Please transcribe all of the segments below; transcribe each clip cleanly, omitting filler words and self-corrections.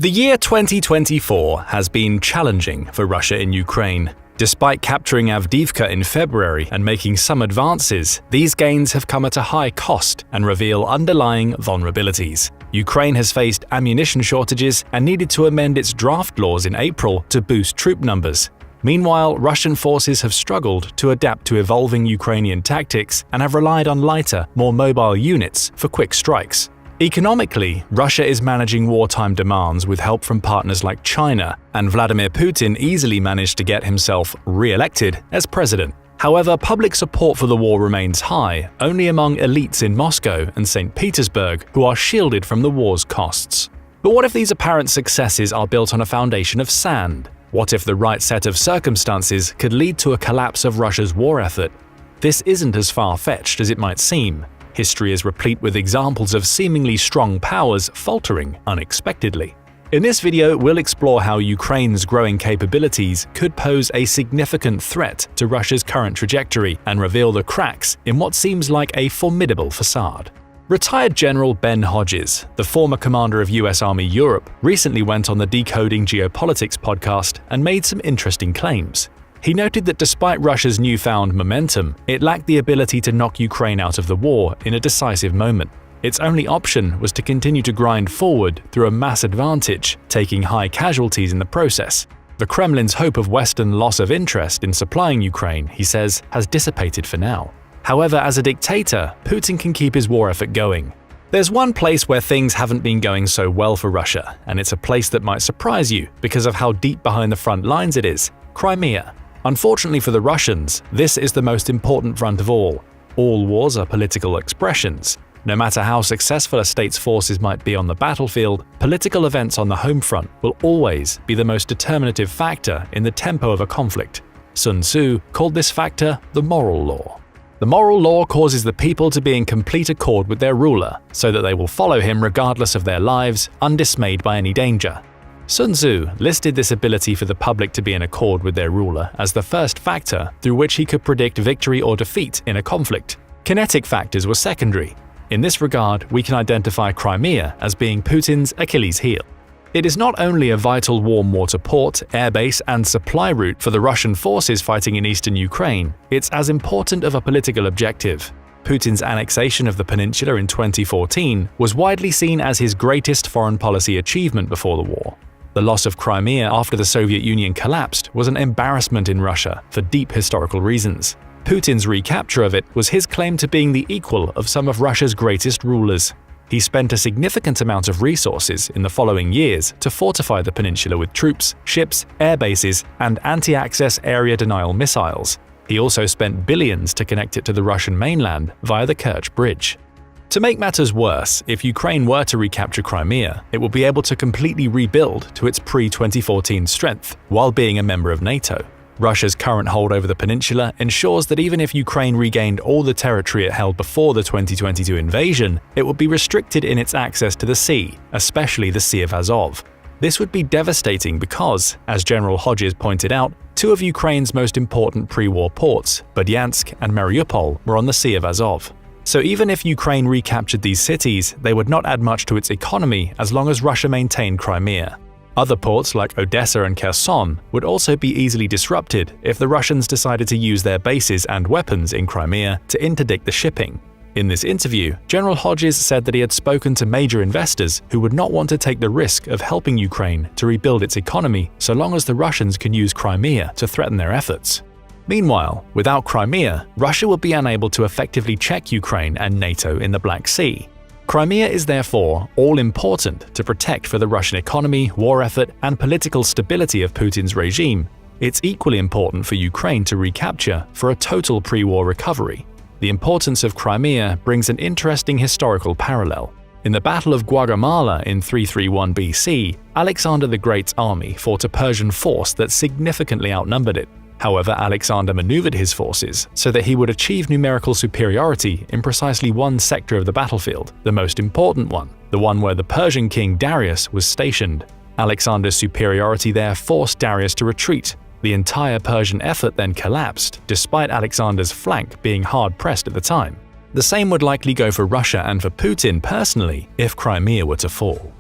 The year 2024 has been challenging for Russia in Ukraine. Despite capturing Avdiivka in February and making some advances, these gains have come at a high cost and reveal underlying vulnerabilities. Ukraine has faced ammunition shortages and needed to amend its draft laws in April to boost troop numbers. Meanwhile, Russian forces have struggled to adapt to evolving Ukrainian tactics and have relied on lighter, more mobile units for quick strikes. Economically, Russia is managing wartime demands with help from partners like China, and Vladimir Putin easily managed to get himself re-elected as president. However, public support for the war remains high, only among elites in Moscow and St. Petersburg who are shielded from the war's costs. But what if these apparent successes are built on a foundation of sand? What if the right set of circumstances could lead to a collapse of Russia's war effort? This isn't as far-fetched as it might seem. History is replete with examples of seemingly strong powers faltering unexpectedly. In this video, we'll explore how Ukraine's growing capabilities could pose a significant threat to Russia's current trajectory and reveal the cracks in what seems like a formidable facade. Retired General Ben Hodges, the former commander of US Army Europe, recently went on the Decoding Geopolitics podcast and made some interesting claims. He noted that despite Russia's newfound momentum, it lacked the ability to knock Ukraine out of the war in a decisive moment. Its only option was to continue to grind forward through a mass advantage, taking high casualties in the process. The Kremlin's hope of Western loss of interest in supplying Ukraine, he says, has dissipated for now. However, as a dictator, Putin can keep his war effort going. There's one place where things haven't been going so well for Russia, and it's a place that might surprise you because of how deep behind the front lines it is: Crimea. Unfortunately for the Russians, this is the most important front of all. All wars are political expressions. No matter how successful a state's forces might be on the battlefield, political events on the home front will always be the most determinative factor in the tempo of a conflict. Sun Tzu called this factor the moral law. The moral law causes the people to be in complete accord with their ruler, so that they will follow him regardless of their lives, undismayed by any danger. Sun Tzu listed this ability for the public to be in accord with their ruler as the first factor through which he could predict victory or defeat in a conflict. Kinetic factors were secondary. In this regard, we can identify Crimea as being Putin's Achilles heel. It is not only a vital warm water port, airbase, and supply route for the Russian forces fighting in eastern Ukraine, it's as important of a political objective. Putin's annexation of the peninsula in 2014 was widely seen as his greatest foreign policy achievement before the war. The loss of Crimea after the Soviet Union collapsed was an embarrassment in Russia for deep historical reasons. Putin's recapture of it was his claim to being the equal of some of Russia's greatest rulers. He spent a significant amount of resources in the following years to fortify the peninsula with troops, ships, air bases, and anti-access area denial missiles. He also spent billions to connect it to the Russian mainland via the Kerch Bridge. To make matters worse, if Ukraine were to recapture Crimea, it would be able to completely rebuild to its pre-2014 strength while being a member of NATO. Russia's current hold over the peninsula ensures that even if Ukraine regained all the territory it held before the 2022 invasion, it would be restricted in its access to the sea, especially the Sea of Azov. This would be devastating because, as General Hodges pointed out, two of Ukraine's most important pre-war ports, Berdyansk and Mariupol, were on the Sea of Azov. So even if Ukraine recaptured these cities, they would not add much to its economy as long as Russia maintained Crimea. Other ports like Odessa and Kherson would also be easily disrupted if the Russians decided to use their bases and weapons in Crimea to interdict the shipping. In this interview, General Hodges said that he had spoken to major investors who would not want to take the risk of helping Ukraine to rebuild its economy so long as the Russians can use Crimea to threaten their efforts. Meanwhile, without Crimea, Russia would be unable to effectively check Ukraine and NATO in the Black Sea. Crimea is therefore all-important to protect for the Russian economy, war effort, and political stability of Putin's regime. It's equally important for Ukraine to recapture for a total pre-war recovery. The importance of Crimea brings an interesting historical parallel. In the Battle of Gaugamela in 331 BC, Alexander the Great's army fought a Persian force that significantly outnumbered it. However, Alexander maneuvered his forces so that he would achieve numerical superiority in precisely one sector of the battlefield, the most important one, the one where the Persian king Darius was stationed. Alexander's superiority there forced Darius to retreat. The entire Persian effort then collapsed, despite Alexander's flank being hard-pressed at the time. The same would likely go for Russia and for Putin personally if Crimea were to fall.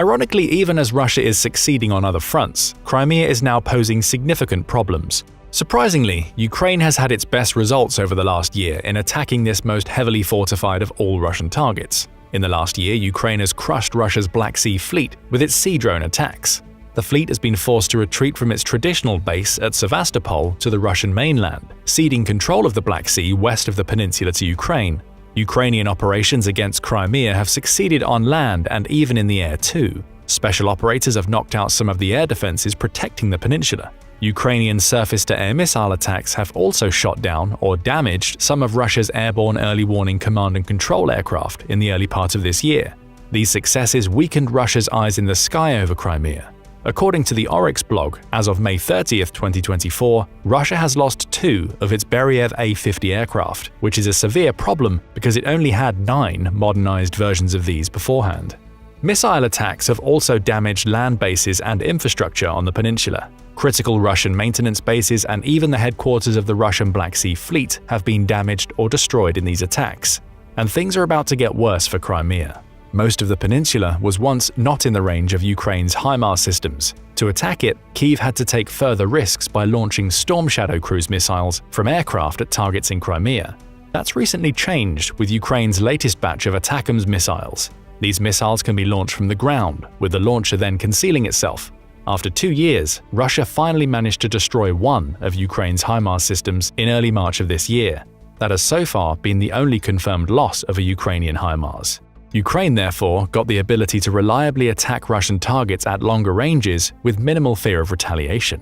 Ironically, even as Russia is succeeding on other fronts, Crimea is now posing significant problems. Surprisingly, Ukraine has had its best results over the last year in attacking this most heavily fortified of all Russian targets. In the last year, Ukraine has crushed Russia's Black Sea Fleet with its sea drone attacks. The fleet has been forced to retreat from its traditional base at Sevastopol to the Russian mainland, ceding control of the Black Sea west of the peninsula to Ukraine. Ukrainian operations against Crimea have succeeded on land and even in the air too. Special operators have knocked out some of the air defenses protecting the peninsula. Ukrainian surface-to-air missile attacks have also shot down or damaged some of Russia's airborne early warning command and control aircraft in the early part of this year. These successes weakened Russia's eyes in the sky over Crimea. According to the Oryx blog, as of May 30, 2024, Russia has lost 2 of its Beriev A-50 aircraft, which is a severe problem because it only had 9 modernized versions of these beforehand. Missile attacks have also damaged land bases and infrastructure on the peninsula. Critical Russian maintenance bases and even the headquarters of the Russian Black Sea Fleet have been damaged or destroyed in these attacks. And things are about to get worse for Crimea. Most of the peninsula was once not in the range of Ukraine's HIMARS systems. To attack it, Kyiv had to take further risks by launching Storm Shadow cruise missiles from aircraft at targets in Crimea. That's recently changed with Ukraine's latest batch of ATACMS missiles. These missiles can be launched from the ground, with the launcher then concealing itself. After 2 years, Russia finally managed to destroy one of Ukraine's HIMARS systems in early March of this year. That has so far been the only confirmed loss of a Ukrainian HIMARS. Ukraine, therefore, got the ability to reliably attack Russian targets at longer ranges with minimal fear of retaliation.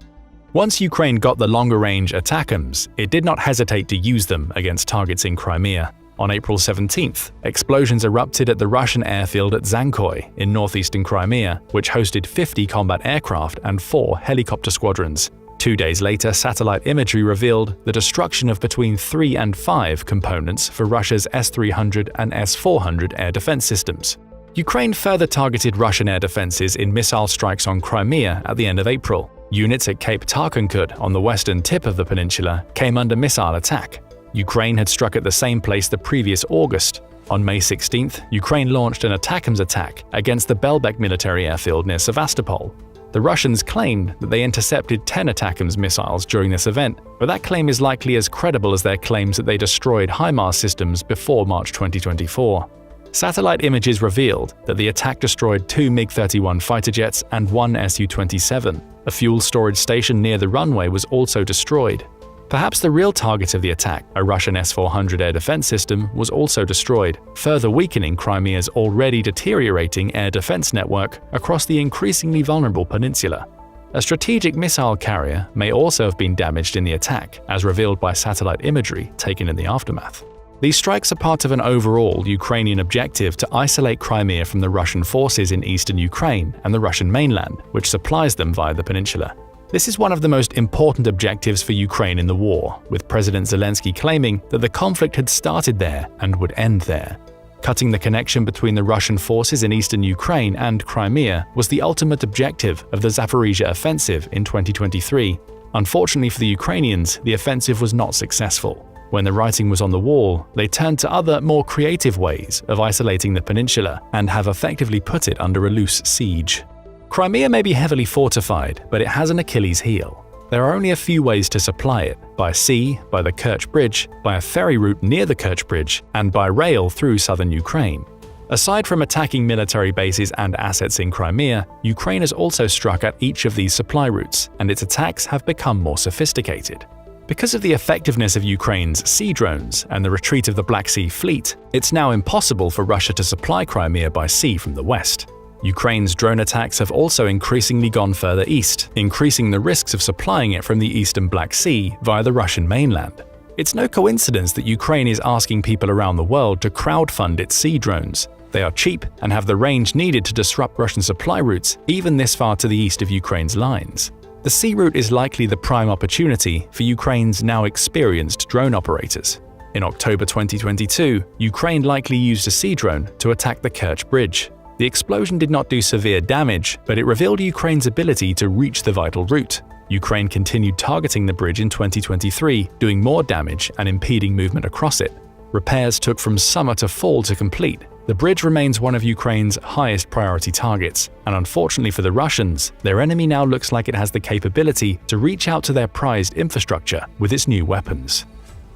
Once Ukraine got the longer-range ATACMS, it did not hesitate to use them against targets in Crimea. On April 17th, explosions erupted at the Russian airfield at Zankoy in northeastern Crimea, which hosted 50 combat aircraft and 4 helicopter squadrons. 2 days later, satellite imagery revealed the destruction of between 3 and 5 components for Russia's S-300 and S-400 air defense systems. Ukraine further targeted Russian air defenses in missile strikes on Crimea at the end of April. Units at Cape Tarkankut on the western tip of the peninsula came under missile attack. Ukraine had struck at the same place the previous August. On May 16th, Ukraine launched an ATACMS attack against the Belbek military airfield near Sevastopol. The Russians claimed that they intercepted 10 ATACMS missiles during this event, but that claim is likely as credible as their claims that they destroyed HIMARS systems before March 2024. Satellite images revealed that the attack destroyed 2 MiG-31 fighter jets and 1 Su-27. A fuel storage station near the runway was also destroyed. Perhaps the real target of the attack, a Russian S-400 air defense system, was also destroyed, further weakening Crimea's already deteriorating air defense network across the increasingly vulnerable peninsula. A strategic missile carrier may also have been damaged in the attack, as revealed by satellite imagery taken in the aftermath. These strikes are part of an overall Ukrainian objective to isolate Crimea from the Russian forces in eastern Ukraine and the Russian mainland, which supplies them via the peninsula. This is one of the most important objectives for Ukraine in the war, with President Zelensky claiming that the conflict had started there and would end there. Cutting the connection between the Russian forces in eastern Ukraine and Crimea was the ultimate objective of the Zaporizhzhia offensive in 2023. Unfortunately for the Ukrainians, the offensive was not successful. When the writing was on the wall, they turned to other, more creative ways of isolating the peninsula and have effectively put it under a loose siege. Crimea may be heavily fortified, but it has an Achilles heel. There are only a few ways to supply it: by sea, by the Kerch Bridge, by a ferry route near the Kerch Bridge, and by rail through southern Ukraine. Aside from attacking military bases and assets in Crimea, Ukraine has also struck at each of these supply routes, and its attacks have become more sophisticated. Because of the effectiveness of Ukraine's sea drones and the retreat of the Black Sea Fleet, it's now impossible for Russia to supply Crimea by sea from the west. Ukraine's drone attacks have also increasingly gone further east, increasing the risks of supplying it from the eastern Black Sea via the Russian mainland. It's no coincidence that Ukraine is asking people around the world to crowdfund its sea drones. They are cheap and have the range needed to disrupt Russian supply routes even this far to the east of Ukraine's lines. The sea route is likely the prime opportunity for Ukraine's now experienced drone operators. In October 2022, Ukraine likely used a sea drone to attack the Kerch Bridge. The explosion did not do severe damage, but it revealed Ukraine's ability to reach the vital route. Ukraine continued targeting the bridge in 2023, doing more damage and impeding movement across it. Repairs took from summer to fall to complete, The bridge remains one of Ukraine's highest priority targets, and unfortunately for the Russians, their enemy now looks like it has the capability to reach out to their prized infrastructure with its new weapons.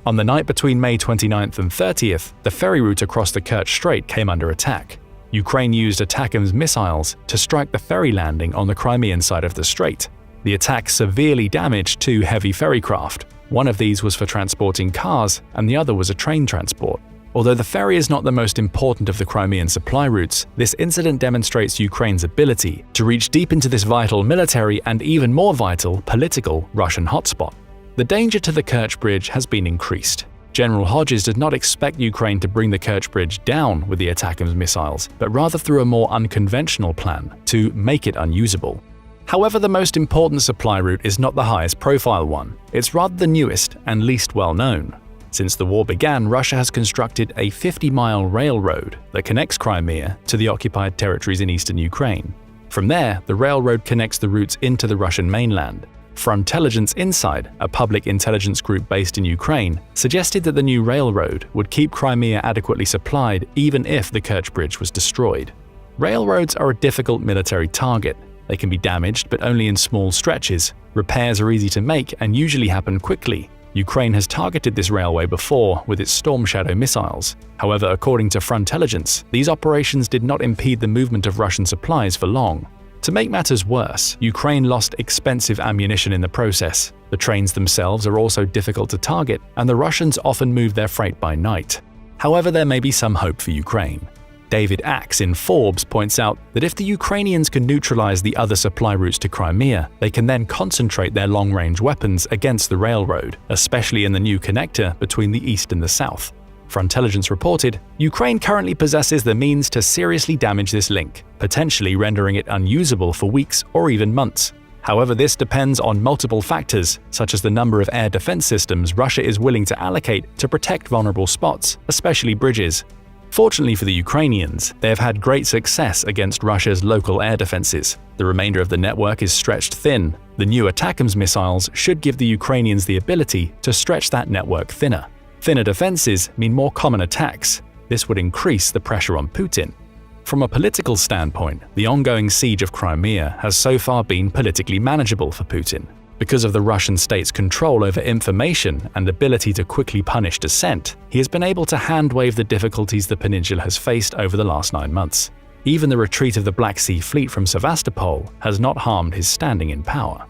On the night between May 29th and 30th, the ferry route across the Kerch Strait came under attack. Ukraine used ATACMS missiles to strike the ferry landing on the Crimean side of the strait. The attack severely damaged 2 heavy ferry craft. One of these was for transporting cars, and the other was a train transport. Although the ferry is not the most important of the Crimean supply routes, this incident demonstrates Ukraine's ability to reach deep into this vital military and even more vital political Russian hotspot. The danger to the Kerch Bridge has been increased. General Hodges did not expect Ukraine to bring the Kerch Bridge down with the ATACMS missiles, but rather through a more unconventional plan to make it unusable. However, the most important supply route is not the highest profile one. It's rather the newest and least well known. Since the war began, Russia has constructed a 50-mile railroad that connects Crimea to the occupied territories in eastern Ukraine. From there, the railroad connects the routes into the Russian mainland. Frontelligence Inside, a public intelligence group based in Ukraine, suggested that the new railroad would keep Crimea adequately supplied even if the Kerch Bridge was destroyed. Railroads are a difficult military target. They can be damaged, but only in small stretches. Repairs are easy to make and usually happen quickly. Ukraine has targeted this railway before with its Storm Shadow missiles. However, according to Frontelligence, these operations did not impede the movement of Russian supplies for long. To make matters worse, Ukraine lost expensive ammunition in the process. The trains themselves are also difficult to target, and the Russians often move their freight by night. However, there may be some hope for Ukraine. David Axe in Forbes points out that if the Ukrainians can neutralize the other supply routes to Crimea, they can then concentrate their long-range weapons against the railroad, especially in the new connector between the east and the south. Frontelligence reported, Ukraine currently possesses the means to seriously damage this link, potentially rendering it unusable for weeks or even months. However, this depends on multiple factors, such as the number of air defense systems Russia is willing to allocate to protect vulnerable spots, especially bridges. Fortunately for the Ukrainians, they have had great success against Russia's local air defenses. The remainder of the network is stretched thin. The new ATACMS missiles should give the Ukrainians the ability to stretch that network thinner. Thinner defenses mean more common attacks. This would increase the pressure on Putin. From a political standpoint, the ongoing siege of Crimea has so far been politically manageable for Putin. Because of the Russian state's control over information and ability to quickly punish dissent, he has been able to hand-wave the difficulties the peninsula has faced over the last 9 months. Even the retreat of the Black Sea Fleet from Sevastopol has not harmed his standing in power.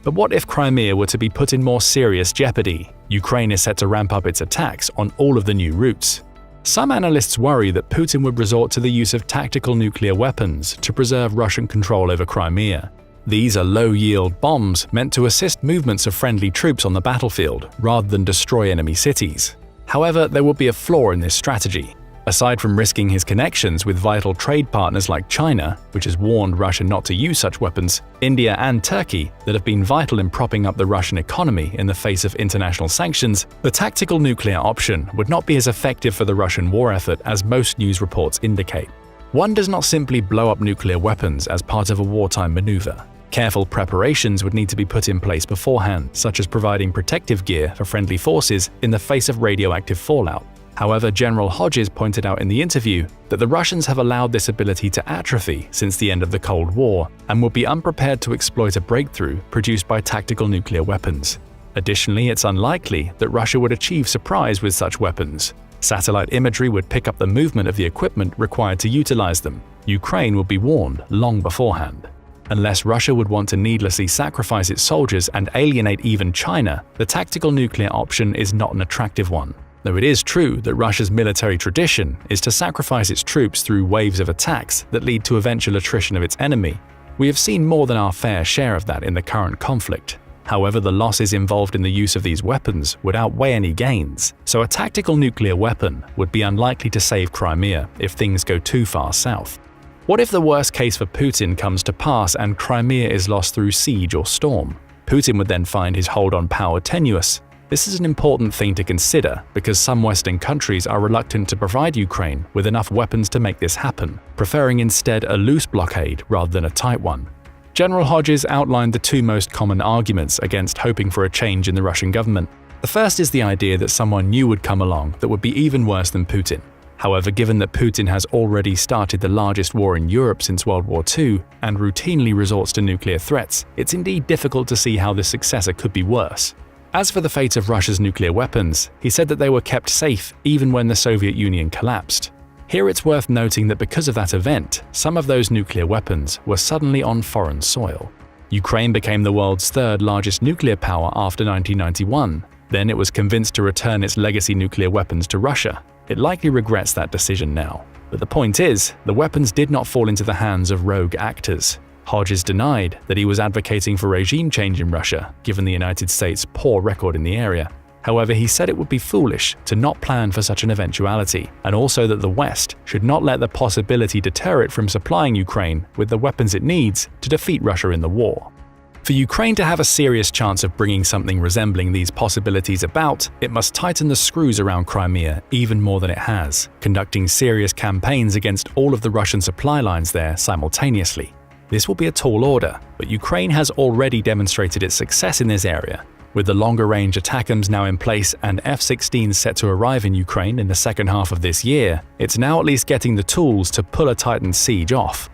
But what if Crimea were to be put in more serious jeopardy? Ukraine is set to ramp up its attacks on all of the new routes. Some analysts worry that Putin would resort to the use of tactical nuclear weapons to preserve Russian control over Crimea. These are low-yield bombs meant to assist movements of friendly troops on the battlefield, rather than destroy enemy cities. However, there would be a flaw in this strategy. Aside from risking his connections with vital trade partners like China, which has warned Russia not to use such weapons, India and Turkey, that have been vital in propping up the Russian economy in the face of international sanctions, the tactical nuclear option would not be as effective for the Russian war effort as most news reports indicate. One does not simply blow up nuclear weapons as part of a wartime maneuver. Careful preparations would need to be put in place beforehand, such as providing protective gear for friendly forces in the face of radioactive fallout. However, General Hodges pointed out in the interview that the Russians have allowed this ability to atrophy since the end of the Cold War and would be unprepared to exploit a breakthrough produced by tactical nuclear weapons. Additionally, it's unlikely that Russia would achieve surprise with such weapons. Satellite imagery would pick up the movement of the equipment required to utilize them. Ukraine would be warned long beforehand. Unless Russia would want to needlessly sacrifice its soldiers and alienate even China, the tactical nuclear option is not an attractive one. Though it is true that Russia's military tradition is to sacrifice its troops through waves of attacks that lead to eventual attrition of its enemy, we have seen more than our fair share of that in the current conflict. However, the losses involved in the use of these weapons would outweigh any gains, so a tactical nuclear weapon would be unlikely to save Crimea if things go too far south. What if the worst case for Putin comes to pass and Crimea is lost through siege or storm? Putin would then find his hold on power tenuous. This is an important thing to consider because some Western countries are reluctant to provide Ukraine with enough weapons to make this happen, preferring instead a loose blockade rather than a tight one. General Hodges outlined the 2 most common arguments against hoping for a change in the Russian government. The first is the idea that someone new would come along that would be even worse than Putin. However, given that Putin has already started the largest war in Europe since World War II and routinely resorts to nuclear threats, it's indeed difficult to see how this successor could be worse. As for the fate of Russia's nuclear weapons, he said that they were kept safe even when the Soviet Union collapsed. Here it's worth noting that because of that event, some of those nuclear weapons were suddenly on foreign soil. Ukraine became the world's third largest nuclear power after 1991. Then it was convinced to return its legacy nuclear weapons to Russia. It likely regrets that decision now. But the point is, the weapons did not fall into the hands of rogue actors. Hodges denied that he was advocating for regime change in Russia, given the United States' poor record in the area. However, he said it would be foolish to not plan for such an eventuality, and also that the West should not let the possibility deter it from supplying Ukraine with the weapons it needs to defeat Russia in the war. For Ukraine to have a serious chance of bringing something resembling these possibilities about, it must tighten the screws around Crimea even more than it has, conducting serious campaigns against all of the Russian supply lines there simultaneously. This will be a tall order, but Ukraine has already demonstrated its success in this area. With the longer-range ATACMS now in place and F-16s set to arrive in Ukraine in the second half of this year, it's now at least getting the tools to pull a Titan siege off.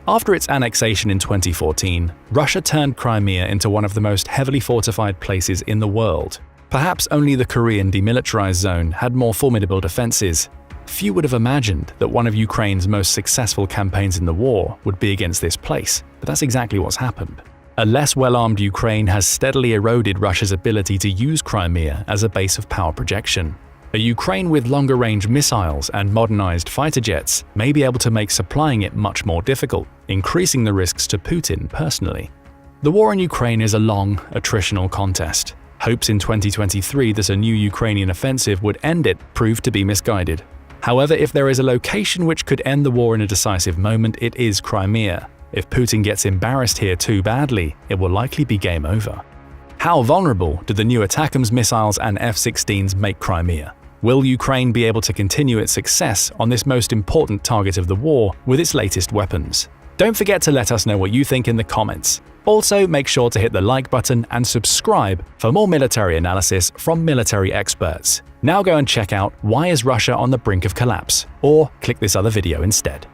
After its annexation in 2014, Russia turned Crimea into one of the most heavily fortified places in the world. Perhaps only the Korean demilitarized zone had more formidable defenses. Few would have imagined that one of Ukraine's most successful campaigns in the war would be against this place, but that's exactly what's happened. A less well-armed Ukraine has steadily eroded Russia's ability to use Crimea as a base of power projection. A Ukraine with longer-range missiles and modernized fighter jets may be able to make supplying it much more difficult, increasing the risks to Putin personally. The war in Ukraine is a long, attritional contest. Hopes in 2023 that a new Ukrainian offensive would end it proved to be misguided. However, if there is a location which could end the war in a decisive moment, it is Crimea. If Putin gets embarrassed here too badly, it will likely be game over. How vulnerable do the new ATACMS missiles and F-16s make Crimea? Will Ukraine be able to continue its success on this most important target of the war with its latest weapons? Don't forget to let us know what you think in the comments. Also, make sure to hit the like button and subscribe for more military analysis from military experts. Now go and check out Why is Russia on the Brink of Collapse? Or click this other video instead.